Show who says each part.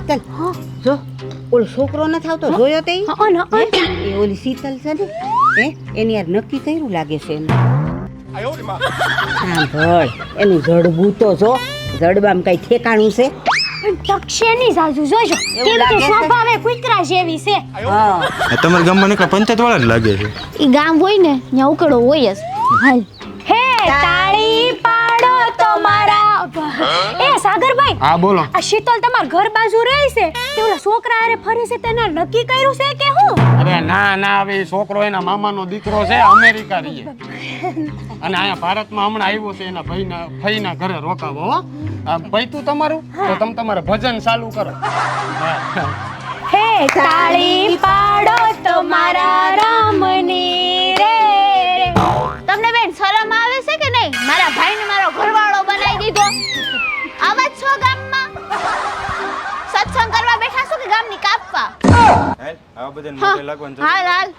Speaker 1: શીતલ જો ઓલો છોકરો ન થાવતો જોયો તે એ ઓલી શીતલ છે ને હે એની યાર નક્કી કર્યું લાગે છે એને સાંભળ એનું જડબું તો જો જડબામાં કઈ ઠેકાણું છે
Speaker 2: ટક્ષેની સાજુ જોજો કેમ કે સ્વભાવે કુતરા જેવી છે
Speaker 1: હા
Speaker 3: તમારા ગામમાં નકા પંચાયત વાળા જ લાગે છે
Speaker 2: ઈ ગામ હોય ને ત્યાં ઉકળો હોય જ હાલ હે તાળી પાડો તો મારા એ સાગરભાઈ
Speaker 3: હા બોલો
Speaker 2: આ શીતલ તમાર ઘર બાજુ રહે છે તે ઓલા છોકરા હારે ફરે છે તેના નક્કી કર્યું છે કે હું
Speaker 3: અરે ના હવે છોકરો એના મામાનો દીકરો છે અમેરિકા રહીએ અને અહીંયા ભારતમાં હમણાં આવ્યો છે એના ફઈના ઘરે રોકાવો હો પૈતું તમારું તો તમે તમારા ભજન ચાલુ કરો
Speaker 2: હે તાળી પાડો તો મારા રામની રે તમને બેન શરમ આવે છે કે નહીં મારા ભાઈને મારો ઘરવાળો બનાવી દીધો આવા છો ગામમાં સત્સંગ કરવા બેઠા છો કે ગામની કાપવા
Speaker 3: આવા બધાને મોઢે લાગવાનું
Speaker 2: હાલ હાલ